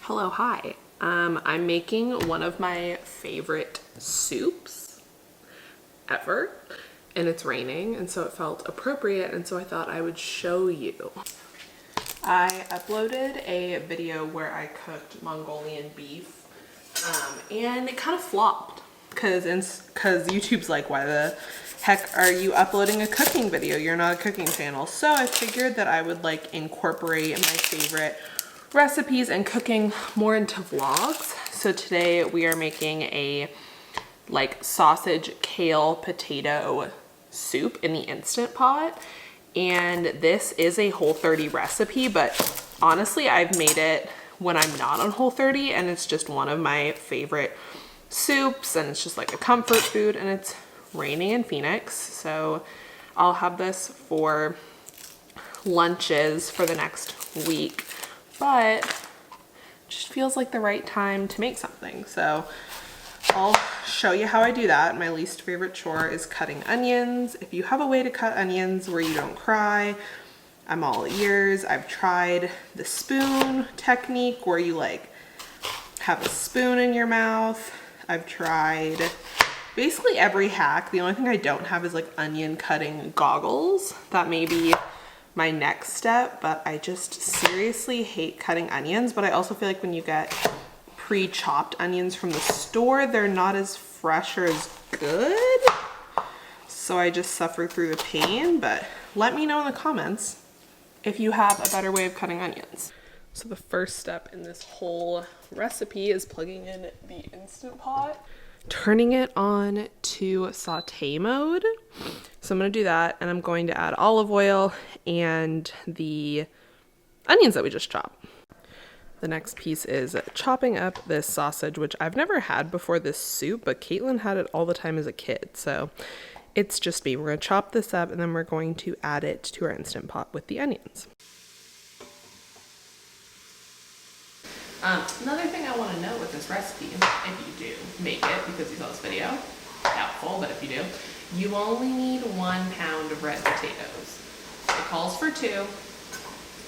Hello, hi. I'm making one of my favorite soups ever, and it's raining, and so it felt appropriate, and so I thought I would show you. I uploaded a video where I cooked Mongolian beef, and it kind of flopped because YouTube's like, why the heck are you uploading a cooking video? You're not a cooking channel. So I figured that I would like incorporate my favorite recipes and cooking more into vlogs. So today we are making a like sausage, kale, potato soup in the Instant Pot. And this is a Whole30 recipe, but honestly, I've made it when I'm not on Whole30, and it's just one of my favorite soups, and it's just like a comfort food, and it's raining in Phoenix. So I'll have this for lunches for the next week, but it just feels like the right time to make something. So I'll show you how I do that. My least favorite chore is cutting onions. If you have a way to cut onions where you don't cry, I'm all ears. I've tried the spoon technique where you like have a spoon in your mouth. I've tried basically every hack. The only thing I don't have is like onion cutting goggles. That may be my next step, but I just seriously hate cutting onions. But I also feel like when you get pre-chopped onions from the store, they're not as fresh or as good. So I just suffer through the pain, but let me know in the comments if you have a better way of cutting onions. So the first step in this whole recipe is plugging in the Instant Pot, turning it on to saute mode. So I'm gonna do that, and I'm going to add olive oil and the onions that we just chopped. The next piece is chopping up this sausage, which I've never had before this soup, but Caitlin had it all the time as a kid. So it's just me. We're gonna chop this up, and then we're going to add it to our Instant Pot with the onions. Another thing I want to note with this recipe, if you do make it because you saw this video, doubtful, but if you do, you only need 1 pound of red potatoes. It calls for 2.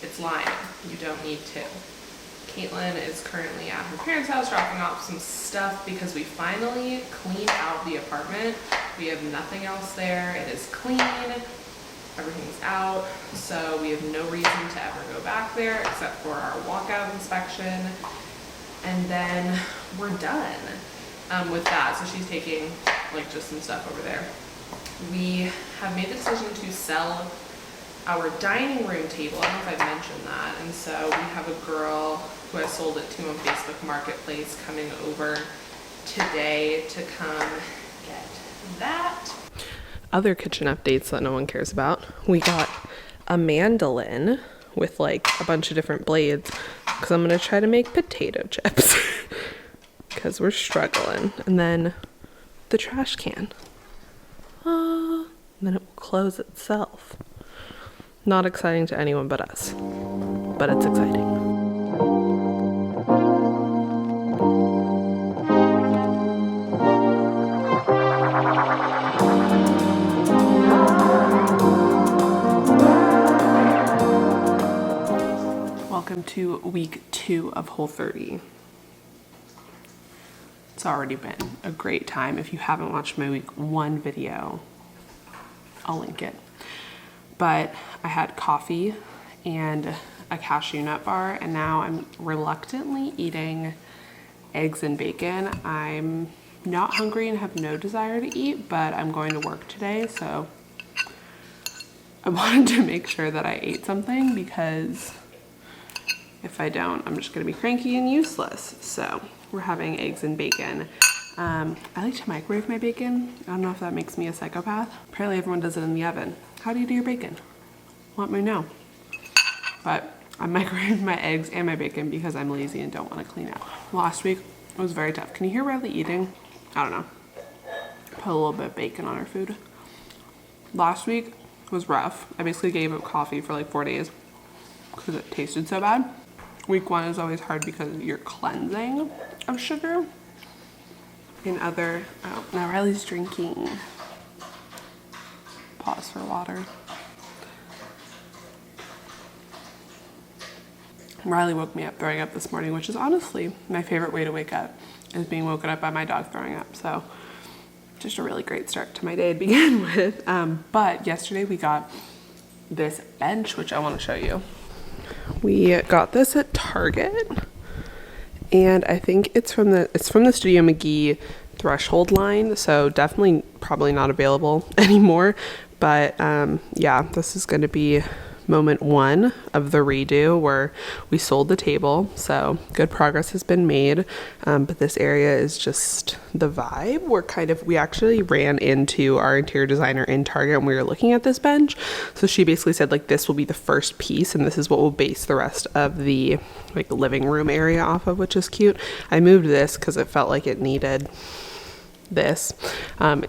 It's lying. You don't need 2. Caitlin is currently at her parents' house dropping off some stuff because we finally cleaned out the apartment. We have nothing else there. It is clean. Everything's out, so we have no reason to ever go back there except for our walkout inspection, and then we're done with that. So she's taking like just some stuff over there. We have made the decision to sell our dining room table. I don't know if I've mentioned that, and so we have a girl who I sold it to on Facebook Marketplace coming over today to come get that. Other kitchen updates that no one cares about. We got a mandolin with like a bunch of different blades because I'm gonna try to make potato chips because we're struggling. And then the trash can. And then it will close itself. Not exciting to anyone but us, but it's exciting. Welcome to week 2 of Whole30. It's already been a great time. If you haven't watched my week 1 video, I'll link it. But I had coffee and a cashew nut bar, and now I'm reluctantly eating eggs and bacon. I'm not hungry and have no desire to eat, but I'm going to work today, so I wanted to make sure that I ate something because if I don't, I'm just gonna be cranky and useless. So we're having eggs and bacon. I like to microwave my bacon. I don't know if that makes me a psychopath. Apparently everyone does it in the oven. How do you do your bacon? Let me know. But I microwave my eggs and my bacon because I'm lazy and don't want to clean out. Last week was very tough. Can you hear Riley eating? I don't know. Put a little bit of bacon on our food. Last week was rough. I basically gave up coffee for like 4 days because it tasted so bad. Week 1 is always hard because you're cleansing of sugar. Now Riley's drinking. Pause for water. Riley woke me up throwing up this morning, which is honestly my favorite way to wake up, is being woken up by my dog throwing up. So just a really great start to my day to begin with. But yesterday we got this bench, which I want to show you. We got this at Target, and I think it's from the Studio McGee Threshold line, so definitely probably not available anymore. But yeah, this is going to be moment 1 of the redo where we sold the table, so good progress has been made. But this area is just the vibe. We actually ran into our interior designer in Target when we were looking at this bench, so she basically said like this will be the first piece and this is what will base the rest of the like living room area off of, which is cute. I moved this because it felt like it needed this.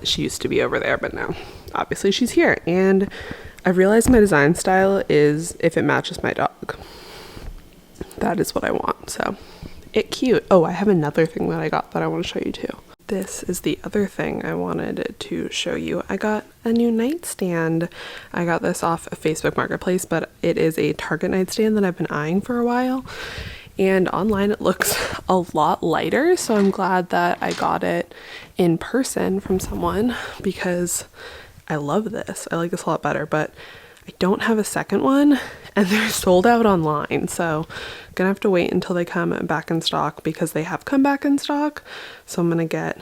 She used to be over there, but now obviously she's here, and I realized my design style is if it matches my dog. That is what I want, so it cute. Oh, I have another thing that I got that I want to show you too. This is the other thing I wanted to show you. I got a new nightstand. I got this off of Facebook Marketplace, but it is a Target nightstand that I've been eyeing for a while. And online it looks a lot lighter, so I'm glad that I got it in person from someone because I love this. I like this a lot better, but I don't have a second one and they're sold out online. So I'm gonna have to wait until they come back in stock because they have come back in stock. So I'm gonna get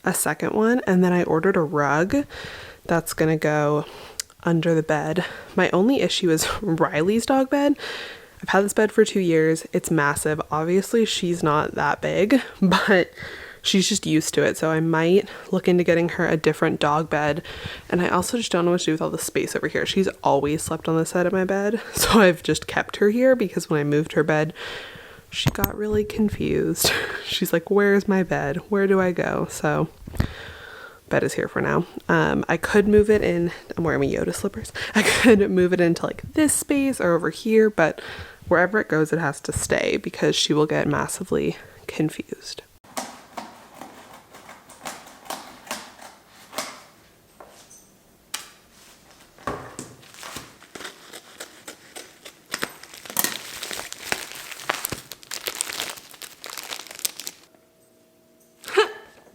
a second one, and then I ordered a rug that's gonna go under the bed. My only issue is Riley's dog bed. I've had this bed for 2 years. It's massive. Obviously she's not that big, but she's just used to it, so I might look into getting her a different dog bed. And I also just don't know what to do with all the space over here. She's always slept on the side of my bed, so I've just kept her here because when I moved her bed, she got really confused. She's like, where's my bed? Where do I go? So bed is here for now. I could move it in. I'm wearing my Yoda slippers. I could move it into like this space or over here, but wherever it goes, it has to stay because she will get massively confused.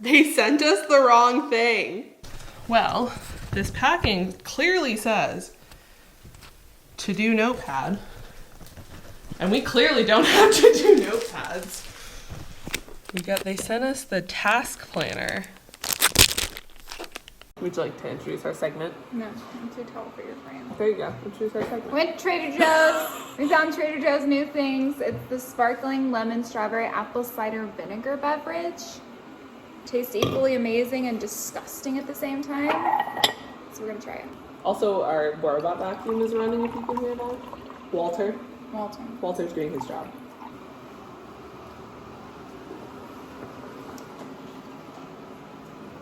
They sent us the wrong thing. Well, this packing clearly says to do notepad, and we clearly don't have to do notepads. They sent us the task planner. Would you like to introduce our segment? No, I'm too tall for your frame. There you go. Introduce our segment. Went to Trader Joe's. We found Trader Joe's new things. It's the sparkling lemon strawberry apple cider vinegar beverage. Tastes equally amazing and disgusting at the same time. So we're gonna try it. Also, our robot vacuum is running, if you can hear that. Walter's doing his job.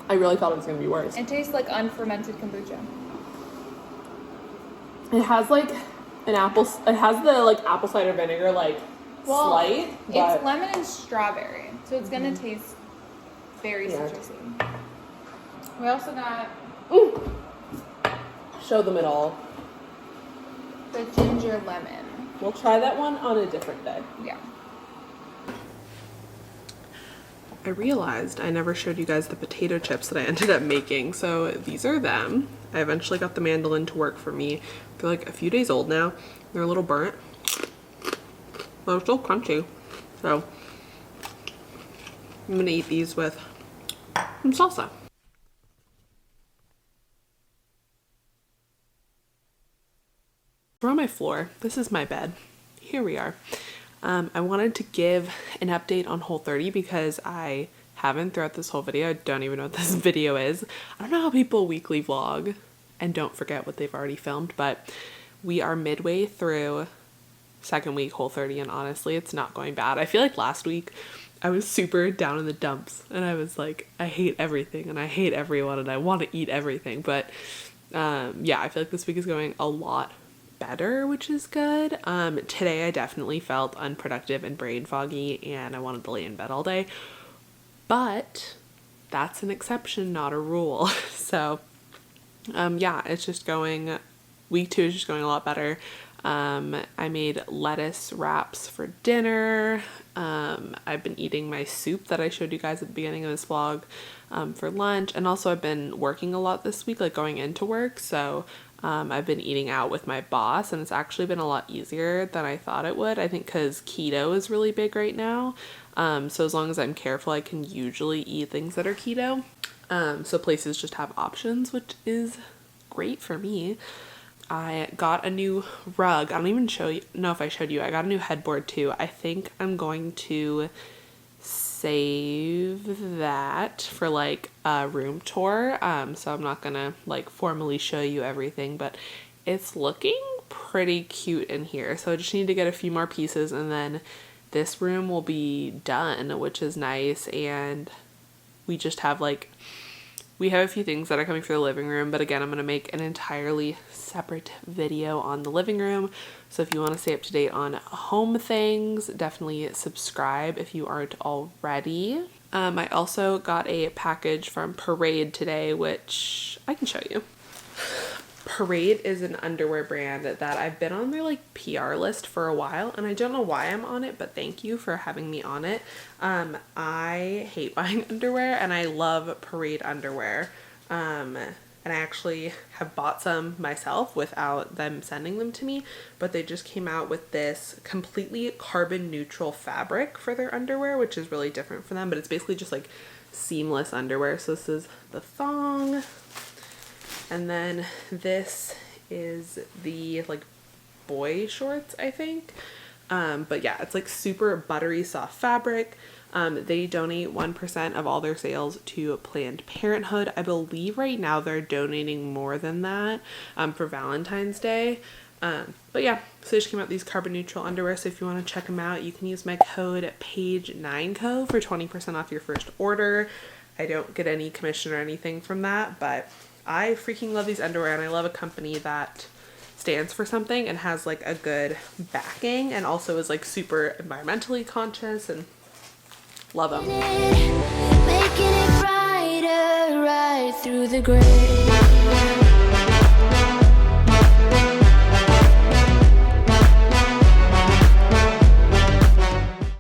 I really thought it was gonna be worse. It tastes like unfermented kombucha. It has like an apple. It has the like apple cider vinegar slight. But It's lemon and strawberry, so it's gonna taste very citrusy. We also got show them it all. the ginger lemon. We'll try that one on a different day. Yeah. I realized I never showed you guys the potato chips that I ended up making. So these are them. I eventually got the mandolin to work for me. They're like a few days old now. They're a little burnt, but they're still crunchy. So I'm gonna eat these with some salsa. We're on my floor. This is my bed. Here we are. I wanted to give an update on Whole30 because I haven't throughout this whole video. I don't even know what this video is. I don't know how people weekly vlog and don't forget what they've already filmed, but we are midway through second week Whole30, and honestly, it's not going bad. I feel like last week I was super down in the dumps and I was like, I hate everything and I hate everyone and I want to eat everything. But yeah, I feel like this week is going a lot better, which is good. Today I definitely felt unproductive and brain foggy and I wanted to lay in bed all day, but that's an exception, not a rule. So yeah, it's just going week 2 is just going a lot better. I made lettuce wraps for dinner. I've been eating my soup that I showed you guys at the beginning of this vlog for lunch. And also I've been working a lot this week, like going into work. So I've been eating out with my boss, and it's actually been a lot easier than I thought it would. I think because keto is really big right now. So as long as I'm careful, I can usually eat things that are keto. So places just have options, which is great for me. I got a new rug. I don't even know if I showed you. I got a new headboard too. I think I'm going to save that for like a room tour. So I'm not gonna like formally show you everything, but it's looking pretty cute in here. So I just need to get a few more pieces and then this room will be done, which is nice. And we just have like, we have a few things that are coming for the living room, but again, I'm going to make an entirely separate video on the living room. So if you want to stay up to date on home things, definitely subscribe if you aren't already. I also got a package from Parade today, which I can show you. Parade is an underwear brand that I've been on their like PR list for a while, and I don't know why I'm on it, but thank you for having me on it. I hate buying underwear and I love Parade underwear. And I actually have bought some myself without them sending them to me, but they just came out with this completely carbon neutral fabric for their underwear, which is really different for them, but it's basically just like seamless underwear. So this is the thong. And then this is the like boy shorts, I think. But yeah, it's like super buttery soft fabric. They donate 1% of all their sales to Planned Parenthood. I believe right now they're donating more than that for Valentine's Day. But yeah, so they just came out these carbon neutral underwear. So if you want to check them out, you can use my code PAGE9CO for 20% off your first order. I don't get any commission or anything from that, but I freaking love these underwear, and I love a company that stands for something and has like a good backing and also is like super environmentally conscious, and love them. Making it brighter right through the gray.